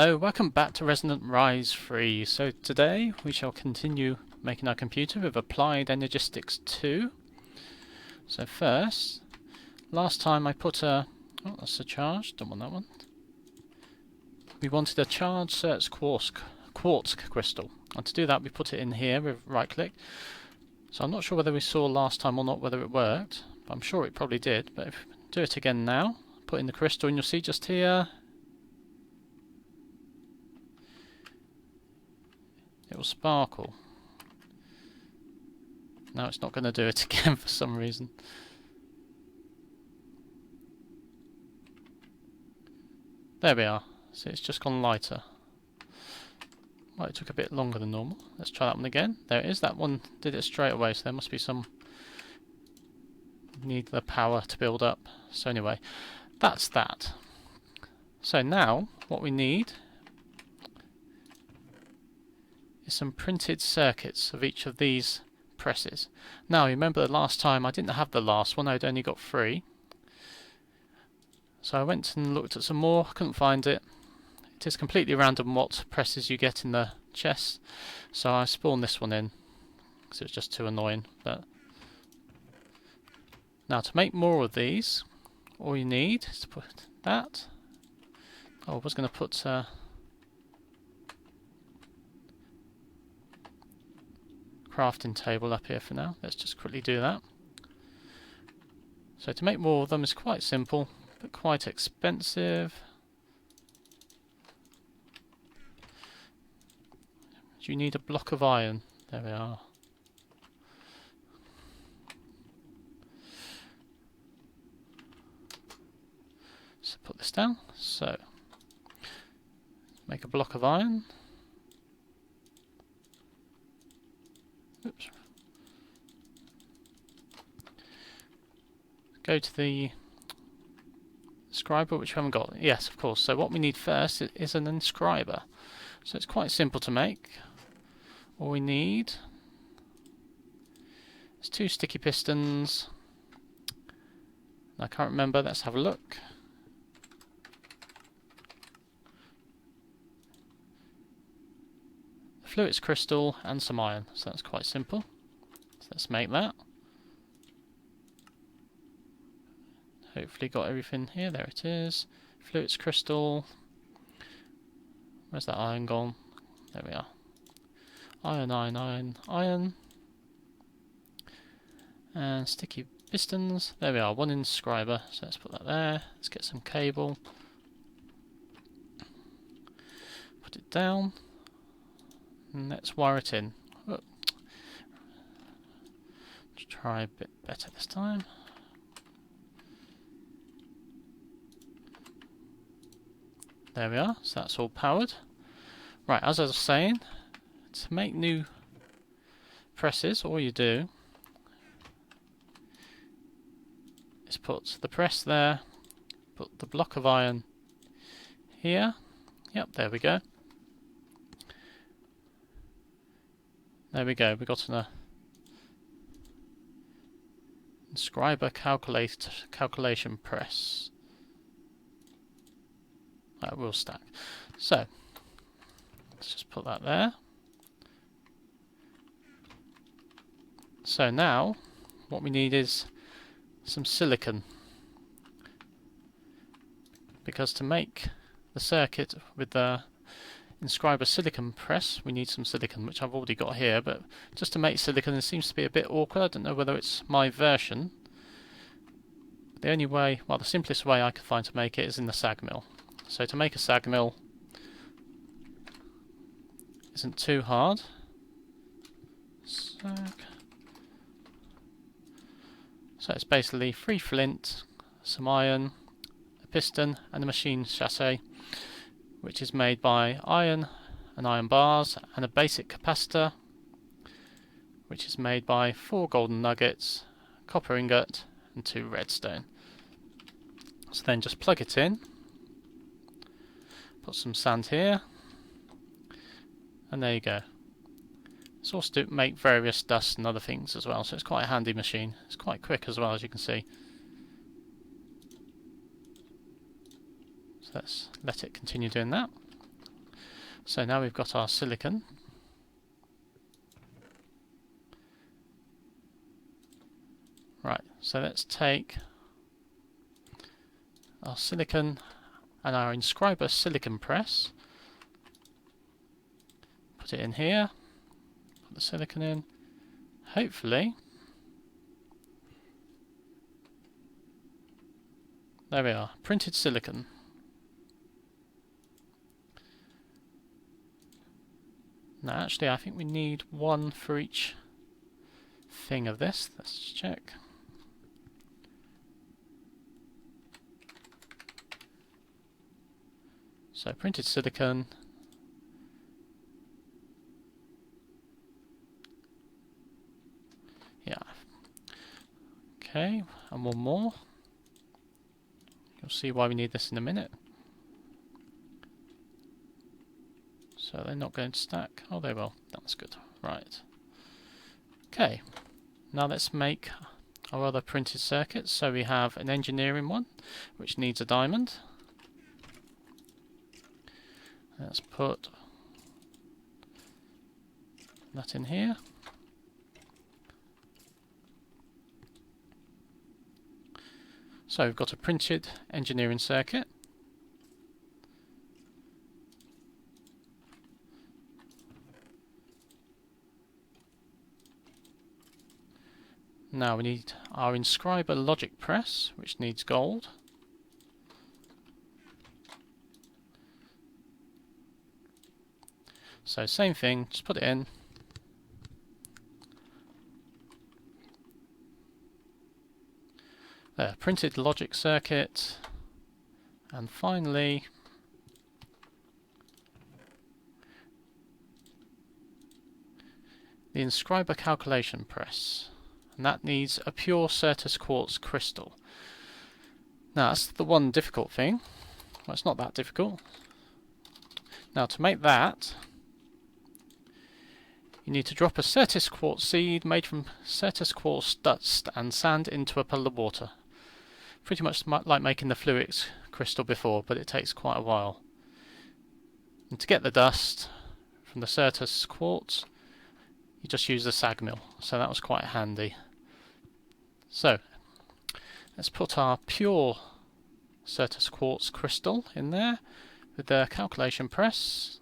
Hello, welcome back to Resonant Rise 3. So today we shall continue making our computer with Applied Energistics 2. So first, last time I put a... oh, that's a charge, don't want that one. We wanted a charged search quartz crystal. And to do that we put it in here with right click. So I'm not sure whether we saw last time or not whether it worked. But I'm sure it probably did. But if do it again now, put in the crystal and you'll see just here it will sparkle. Now it's not going to do it again for some reason. There we are. See, it's just gone lighter. Well, it took a bit longer than normal. Let's try that one again. There it is. That one did it straight away, so there must be some... need the power to build up. So anyway, that's that. So now, what we need is some printed circuits of each of these presses. Now, remember the last time I didn't have the last one, I'd only got 3. So I went and looked at some more, couldn't find it. It is completely random what presses you get in the chest, so I spawned this one in because it was just too annoying. But now to make more of these, all you need is to put that. Oh, I was going to put crafting table up here for now. Let's just quickly do that. So to make more of them is quite simple, but quite expensive. You need a block of iron. There we are. So put this down. So make a block of iron. Oops. Go to the inscriber, which we haven't got. Yes, of course. So what we need first is an inscriber. So it's quite simple to make. All we need is 2 sticky pistons. I can't remember. Let's have a look. A fluids crystal and some iron. So that's quite simple. So let's make that. Hopefully got everything here. There it is. Fluids crystal. Where's that iron gone? There we are. Iron, iron, iron, iron. And sticky pistons. There we are. 1 inscriber. So let's put that there. Let's get some cable. Put it down. And let's wire it in. Oh. Let's try a bit better this time. There we are, so that's all powered. Right, as I was saying, to make new presses, all you do is put the press there, put the block of iron here. Yep, there we go. There we go, we got an inscriber calculation press. That will stack. So let's just put that there. So now what we need is some silicon, because to make the circuit with the inscriber silicon press we need some silicon, which I've already got here, but just to make silicon it seems to be a bit awkward. I don't know whether it's my version. The only way, well, the simplest way I could find to make it is in the sag mill. So to make a sag mill isn't too hard. Sag. So it's basically 3 flint, some iron, a piston and a machine chassis, which is made by iron and iron bars, and a basic capacitor, which is made by 4 golden nuggets, copper ingot and 2 redstone. So then just plug it in. Put some sand here, and there you go. It's also to make various dust and other things as well, so it's quite a handy machine. It's quite quick as well, as you can see. So let's let it continue doing that. So now we've got our silicon. Right, so let's take our silicon and our inscriber silicon press. Put it in here. Put the silicon in. Hopefully. There we are. Printed silicon. Now actually I think we need one for each thing of this. Let's check. So printed silicon. Yeah. Okay, and one more. You'll see why we need this in a minute. So they're not going to stack. Oh, they will. That's good. Right. Okay. Now let's make our other printed circuits. So we have an engineering one, which needs a diamond. Let's put that in here. So we've got a printed engineering circuit. Now we need our inscriber logic press, which needs gold. So same thing, just put it in. There, printed logic circuit. And finally, the inscriber calculation press. And that needs a pure Certus quartz crystal. Now that's the one difficult thing. Well, it's not that difficult. Now to make that, you need to drop a Certus quartz seed made from Certus quartz dust and sand into a puddle of water. Pretty much like making the fluix crystal before, but it takes quite a while. And to get the dust from the Certus quartz, you just use the sag mill, so that was quite handy. So let's put our pure Certus quartz crystal in there with the calculation press.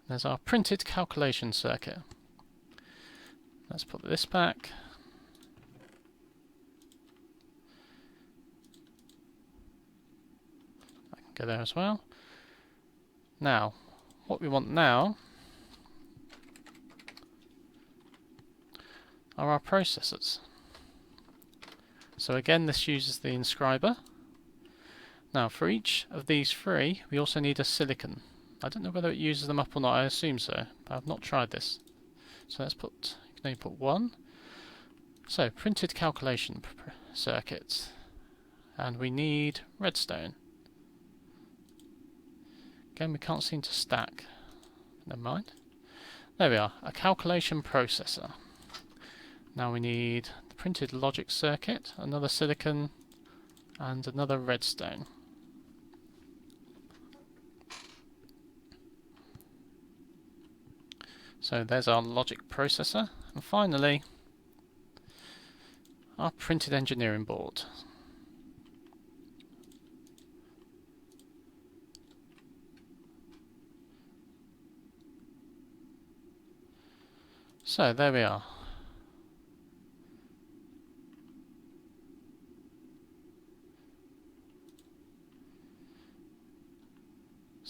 There's our printed calculation circuit. Let's put this back. I can go there as well. Now, what we want now are our processors. So again, this uses the inscriber. Now, for each of these three, we also need a silicon. I don't know whether it uses them up or not, I assume so, but I've not tried this. So let's put, you can only put one. So, printed calculation circuit. And we need redstone. Again, we can't seem to stack. Never mind. There we are, a calculation processor. Now we need the printed logic circuit, another silicon, and another redstone. So there's our logic processor, and finally our printed engineering board. So there we are.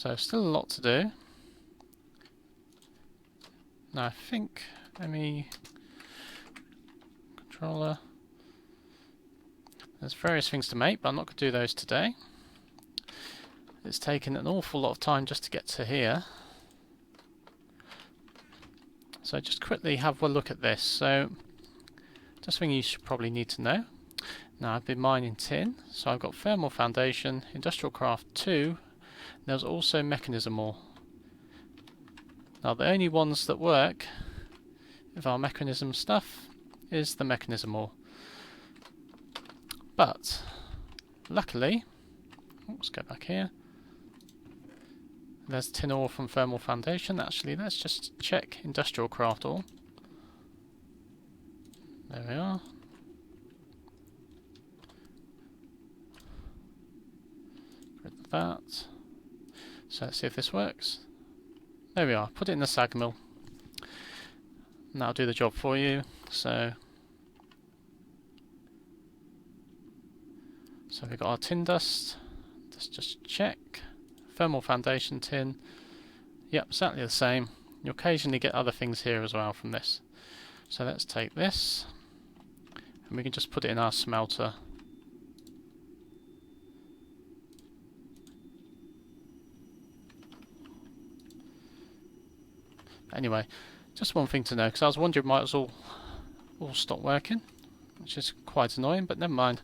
So still a lot to do. Now I think, let me, controller, there's various things to make, but I'm not going to do those today. It's taken an awful lot of time just to get to here. So just quickly have a look at this. So, just something you should probably need to know. Now I've been mining tin, so I've got thermal foundation, industrial craft 2, there's also mechanism ore. Now the only ones that work with our mechanism stuff is the mechanism ore. But luckily Let's go back here. There's tin ore from thermal foundation. Actually, let's just check industrial craft ore. There we are. Rid of that. So let's see if this works. There we are. Put it in the sag mill. And that'll do the job for you. So we've got our tin dust. Let's just check. Thermal foundation tin. Yep, exactly the same. You occasionally get other things here as well from this. So let's take this. And we can just put it in our smelter. Anyway, just one thing to know, because I was wondering why it was all stopped working, which is quite annoying, but never mind.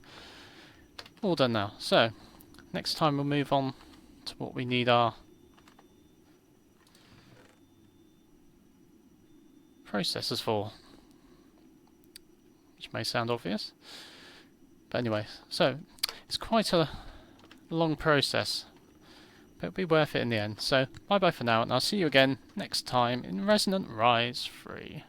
All done now. So, next time we'll move on to what we need our processors for, which may sound obvious. But anyway, so it's quite a long process, but it'll be worth it in the end. So, bye bye for now, and I'll see you again next time in Resonant Rise 3.